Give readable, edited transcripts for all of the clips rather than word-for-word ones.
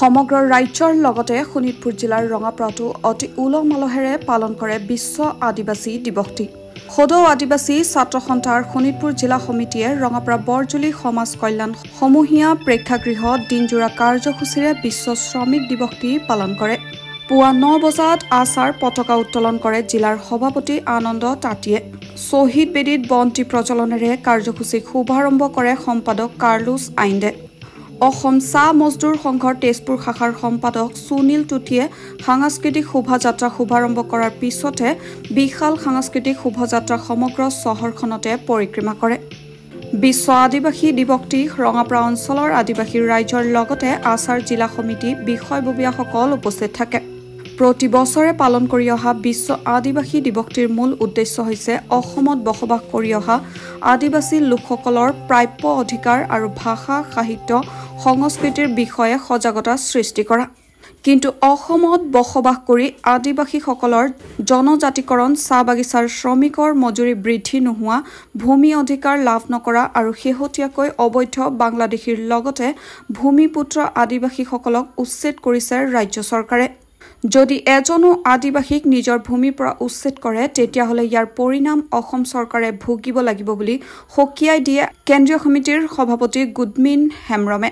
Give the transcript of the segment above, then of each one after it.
সমগ্ৰ ৰাজ্যৰ লগতে শোণিতপুৰ জিলাৰ ৰঙাপাৰাতো অতি উলহ মালহেৰে পালন কৰে বিশ্ব আদিবাসী দিৱসটি। সদৌ আদিবাসী ছাত্ৰ সন্থাৰ শোণিতপুৰ জিলা সমিতিয়ে ৰঙাপাৰা বৰজুলি সমাজ কল্যাণ সমূহীয়া প্ৰেক্ষাগৃহত দিনজোৰা কাৰ্যসূচীৰে বিশ্ব শ্ৰমিক দিৱসটি পালন কৰে। পুৱা 9 বজাত আচাৰ পতাকা উত্তোলন কৰে জিলাৰ সভাপতি আনন্দ তাঁতীয়ে। শ্বহীদ বেদীত বন্তি প্ৰজ্বলনেৰে কাৰ্যসূচীক শুভাৰম্ভ কৰে সম্পাদক কাৰ্লোছ আইণ্ডে। অসম চাহ মজদুৰ সংঘৰ তেজপুৰ শাখাৰ সম্পাদক সুনীল তুতিয়ে সাংস্কৃতিক শোভাযাত্ৰা শুভাৰম্ভ কৰাৰ পিছতে বিশাল সাংস্কৃতিক শোভাযাত্ৰা সমগ্ৰ চহৰখনতে পৰিক্ৰমা কৰে। বিশ্ব আদিবাসী দিৱসটি ৰঙাপাৰা অঞ্চলৰ আদিবাসী ৰাইজৰ লগতে আচাৰ জিলা সমিতি বিষয়ববীয়াসকল উপস্থিত থাকে। প্ৰতি বছৰে পালন কৰি অহা বিশ্ব আদিবাসী দিৱসটিৰ মূল উদ্দেশ্য হৈছে অসমত বসবাস কৰি অহা আদিবাসী লোকসকলৰ প্ৰাপ্য অধিকাৰ আৰু ভাষা সাহিত্য সংস্কৃতিৰ বিষয়ে সজাগতা সৃষ্টি কৰা। কিন্তু অসমত বসবাস কৰি আদিবাসীসকলৰ জনজাতিকৰণ, চাহ বাগিচাৰ শ্ৰমিকৰ মজুৰি বৃদ্ধি নোহোৱা, ভূমি অধিকাৰ লাভ নকৰা আৰু শেহতীয়াকৈ অবৈধ বাংলাদেশীৰ লগতে ভূমিপুত্ৰ আদিবাসীসকলক উচ্ছেদ কৰিছে ৰাজ্য চৰকাৰে। যদি এজনো আদিবাসীক নিজৰ ভূমিৰ পৰা উচ্ছেদ কৰে তেতিয়াহ'লে ইয়াৰ পৰিণাম অসম চৰকাৰে ভুগিব লাগিব বুলি সকীয়াই দিয়ে কেন্দ্ৰীয় সমিতিৰ সভাপতি গুডমিন হেমব্ৰমে।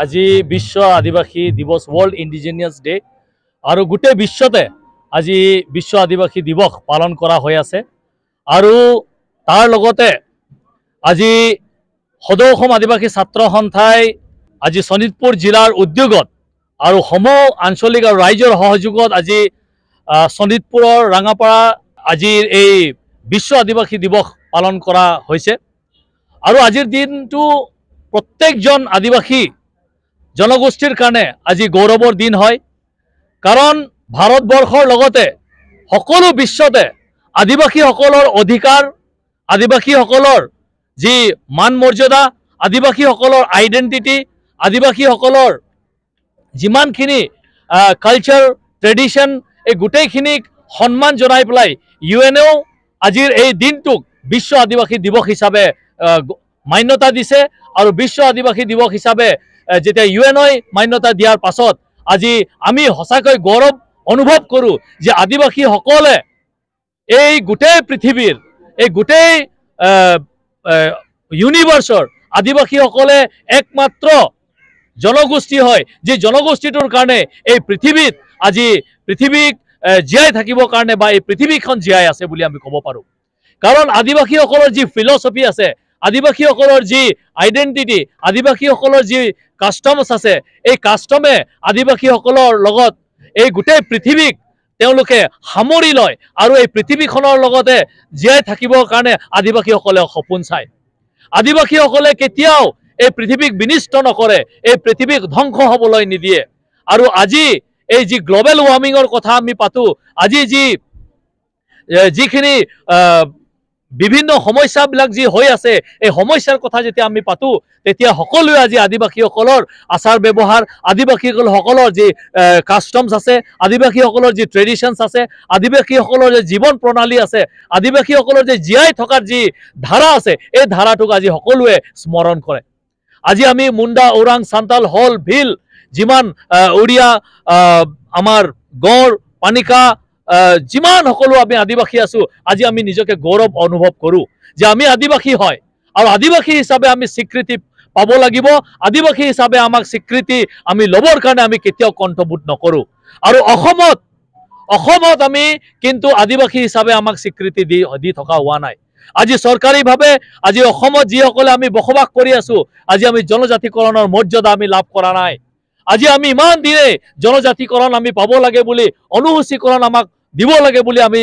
আজি বিশ্ব আদিবাসী দিৱস ৱৰ্ল্ড ইণ্ডিজিনিয়াছ ডে আৰু গোটেই বিশ্বতে আজি বিশ্ব আদিবাসী দিৱস পালন কৰা হৈ আছে। আৰু তাৰ লগতে আজি সদৌ অসম আদিবাসী ছাত্ৰ সন্থাই আজি শোণিতপুৰ জিলাৰ উদ্যোগত আৰু সমূহ আঞ্চলিক আৰু ৰাইজৰ সহযোগত আজি শোণিতপুৰৰ ৰঙাপাৰা আজিৰ এই বিশ্ব আদিবাসী দিৱস পালন কৰা হৈছে। আৰু আজিৰ দিনটো প্ৰত্যেকজন আদিবাসী জনগোষ্ঠীৰ কাৰণে আজি গৌৰৱৰ দিন হয়। কাৰণ ভাৰতবৰ্ষৰ লগতে সকলো বিশ্বতে আদিবাসীসকলৰ অধিকাৰ, আদিবাসীসকলৰ যি মান মৰ্যাদা, আদিবাসীসকলৰ আইডেণ্টিটি, আদিবাসীসকলৰ যিমানখিনি কালচাৰ ট্ৰেডিশ্যন এই গোটেইখিনিক সন্মান জনাই পেলাই ইউএনেও আজিৰ এই দিনটোক বিশ্ব আদিবাসী দিৱস হিচাপে মান্যতা দিছে। আৰু বিশ্ব আদিবাসী দিৱস হিচাপে যেতিয়া ইউএনঅই মান্যতা দিয়াৰ পাছত আজি আমি সঁচাকৈ গৌৰৱ অনুভৱ কৰোঁ যে আদিবাসীসকলে এই গোটেই পৃথিৱীৰ এই গোটেই ইউনিভাৰ্সৰ আদিবাসীসকলে একমাত্ৰ জনগোষ্ঠী হয়, যে জনগোষ্ঠীটোৰ কাৰণে এই পৃথিৱীত আজি পৃথিৱীক জীয়াই থাকিবৰ কাৰণে বা এই পৃথিৱীখন জীয়াই আছে বুলি আমি ক'ব পাৰোঁ। কাৰণ আদিবাসীসকলৰ যি ফিলচফি আছে, আদিবাসীসকলৰ যি আইডেণ্টিটি, আদিবাসীসকলৰ যি কাষ্টমছ আছে, এই কাষ্টমে আদিবাসীসকলৰ লগত এই গোটেই পৃথিৱীক তেওঁলোকে সামৰি লয় আৰু এই পৃথিৱীখনৰ লগতে জীয়াই থাকিবৰ কাৰণে আদিবাসীসকলে সপোন চায়। আদিবাসীসকলে কেতিয়াও এই পৃথিৱীক বিনিষ্ট নকৰে, এই পৃথিৱীক ধ্বংস হ'বলৈ নিদিয়ে। আৰু আজি এই যি গ্ল'বেল ৱাৰ্মিঙৰ কথা আমি পাতোঁ, আজি যিখিনি বিভিন্ন সমস্যাবিলাক যি হৈ আছে, এই সমস্যাৰ কথা যেতিয়া আমি পাতোঁ, তেতিয়া সকলোৱে আজি আদিবাসীসকলৰ আচাৰ ব্যৱহাৰ, আদিবাসীসকলৰ যি কাষ্টমছ আছে, আদিবাসীসকলৰ যি ট্ৰেডিশ্যনছ আছে, আদিবাসীসকলৰ যি জীৱন প্ৰণালী আছে, আদিবাসীসকলৰ যে জীয়াই থকাৰ যি ধাৰা আছে, এই ধাৰাটোক আজি সকলোৱে স্মৰণ কৰে। আজি আমি মুণ্ডা, ওৰাং, চান্তাল, হল, ভিল, যিমান উৰিয়া, আমাৰ গড়, পানিকা, যিমান সকলো আমি আদিবাসী আছোঁ, আজি আমি নিজকে গৌৰৱ অনুভৱ কৰোঁ যে আমি আদিবাসী হয়। আৰু আদিবাসী হিচাপে আমি স্বীকৃতি পাব লাগিব। আদিবাসী হিচাপে আমাক স্বীকৃতি আমি ল'বৰ কাৰণে আমি কেতিয়াও কণ্ঠবোধ নকৰোঁ। আৰু অসমত আমি কিন্তু আদিবাসী হিচাপে আমাক স্বীকৃতি দি থকা হোৱা নাই। আজি চৰকাৰীভাৱে আজি অসমত যিসকলে আমি বসবাস কৰি আছোঁ, আজি আমি জনজাতিকৰণৰ মৰ্যাদা আমি লাভ কৰা নাই। আজি আমি ইমান দিনে জনজাতিকৰণ আমি পাব লাগে বুলি, অনুসূচীকৰণ আমাক দিব লাগে বুলি আমি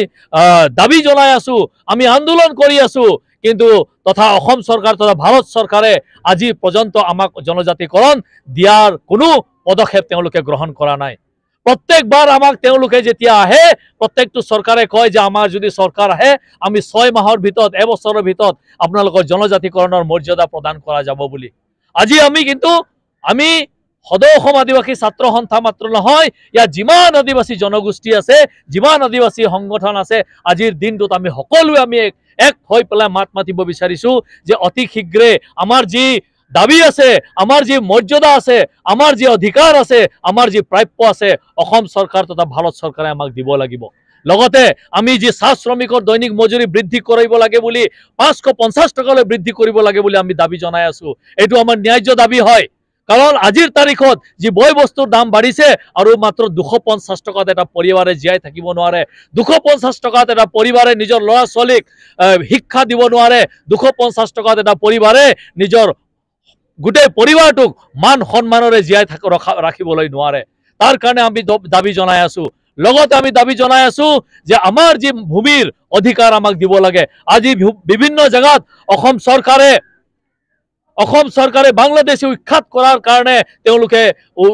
দাবী জনাই আছোঁ, আমি আন্দোলন কৰি আছোঁ, কিন্তু তথা অসম চৰকাৰ তথা ভাৰত চৰকাৰে আজি পৰ্যন্ত আমাক জনজাতিকৰণ দিয়াৰ কোনো পদক্ষেপ তেওঁলোকে গ্ৰহণ কৰা নাই। প্ৰত্যেকবাৰ আমাক তেওঁলোকে যেতিয়া আহে, প্ৰত্যেকটো চৰকাৰে কয় যে আমাৰ যদি চৰকাৰ আহে, আমি 6 মাহৰ ভিতৰত, এবছৰৰ ভিতৰত আপোনালোকৰ জনজাতিকৰণৰ মৰ্যাদা প্ৰদান কৰা যাব বুলি। আজি আমি সদৌ অসম আদিবাসী ছাত্ৰ সন্থা মাত্ৰ নহয়, ইয়াত যিমান আদিবাসী জনগোষ্ঠী আছে, যিমান আদিবাসী সংগঠন আছে, আজিৰ দিনটোত আমি সকলোৱে আমি এক হৈ পেলাই মাত মাতিব বিচাৰিছোঁ যে অতি শীঘ্ৰে আমাৰ যি দাবী আছে, আমাৰ যি মৰ্যাদা আছে, আমাৰ যি অধিকাৰ আছে, আমাৰ যি প্ৰাপ্য আছে, অসম চৰকাৰ তথা ভাৰত চৰকাৰে আমাক দিব লাগিব। লগতে আমি যি চাহ শ্ৰমিকৰ দৈনিক মজুৰি বৃদ্ধি কৰিব লাগে বুলি 550 টকালৈ বৃদ্ধি কৰিব লাগে বুলি আমি দাবী জনাই আছোঁ। এইটো আমাৰ ন্যায্য দাবী হয়। কাৰণ আজিৰ তাৰিখত যি বয় বস্তুৰ দাম বাঢ়িছে আৰু মাত্ৰ 250 টকাত এটা পৰিবাৰে জীয়াই থাকিব নোৱাৰে। 250 টকাত এটা পৰিবাৰে নিজৰ ল'ৰা ছোৱালীক শিক্ষা দিব নোৱাৰে। 250 টকাত এটা পৰিবাৰে নিজৰ গোটেই পৰিবাৰটোক মান সন্মানেৰে জীয়াই ৰাখিবলৈ নোৱাৰে। তাৰ কাৰণে আমি দাবী জনাই আছোঁ। লগতে আমি দাবী জনাই আছোঁ যে আমাৰ যি ভূমিৰ অধিকাৰ আমাক দিব লাগে। আজি বিভিন্ন জেগাত অসম চৰকাৰে বাংলাদেশী উৎখাত কৰাৰ কাৰণে তেওঁলোকে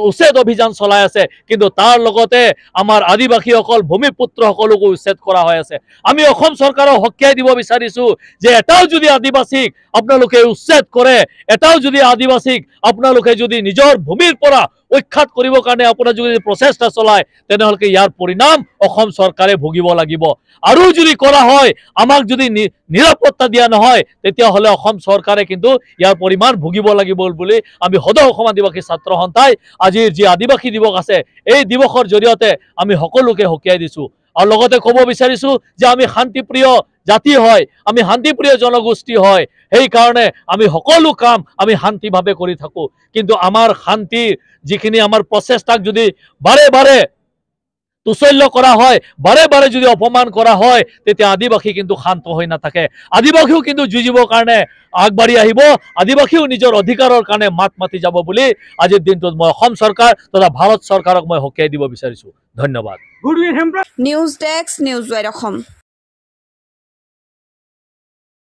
উচ্ছেদ অভিযান চলাই আছে, কিন্তু তাৰ লগতে আমাৰ আদিবাসীসকল ভূমিপুত্ৰসকলকো উচ্ছেদ কৰা হৈ আছে। আমি অসম চৰকাৰক সকীয়াই দিব বিচাৰিছোঁ যে এটাও যদি আদিবাসীক আপোনালোকে উচ্ছেদ কৰে, এটাও যদি আদিবাসীক আপোনালোকে যদি নিজৰ ভূমিৰ পৰা উৎখাত কৰিবৰ কাৰণে আপোনাৰ যদি প্ৰচেষ্টা চলায়, তেনেহ'লে ইয়াৰ পৰিণাম অসম চৰকাৰে ভুগিব লাগিব। আৰু যদি কৰা হয়, আমাক যদি নিৰাপত্তা দিয়া নহয়, তেতিয়াহ'লে অসম চৰকাৰে কিন্তু ইয়াৰ পৰিমাণ ভুগিব লাগিব বুলি আমি সদৌ অসম আদিবাসী ছাত্ৰ সন্থাই আজিৰ যি আদিবাসী দিৱস আছে, এই দিৱসৰ জৰিয়তে আমি সকলোকে সকীয়াই দিছোঁ। আৰু লগতে ক'ব বিচাৰিছোঁ যে আমি শান্তিপ্ৰিয় জাতি হয়, আমি শান্তিপ্ৰিয় জনগোষ্ঠী হয়। সেইকাৰণে আমি সকলো কাম আমি শান্তিভাৱে কৰি থাকোঁ। কিন্তু আমাৰ শান্তিৰ যিখিনি আমাৰ প্ৰচেষ্টাক যদি বাৰে বাৰে তুচ্ছল্য কৰা হয়, বাৰে বাৰে যদি অপমান কৰা হয়, তেতিয়া আদিবাসী কিন্তু শান্ত হৈ নাথাকে। আদিবাসীও কিন্তু যুঁজিবৰ কাৰণে আগবাঢ়ি আহিব। আদিবাসীও নিজৰ অধিকাৰৰ কাৰণে মাত মাতি যাব বুলি আজিৰ দিনটোত মই অসম চৰকাৰ তথা ভাৰত চৰকাৰক মই সকীয়াই দিব বিচাৰিছোঁ। ধন্যবাদ। News desk, news wide Assam.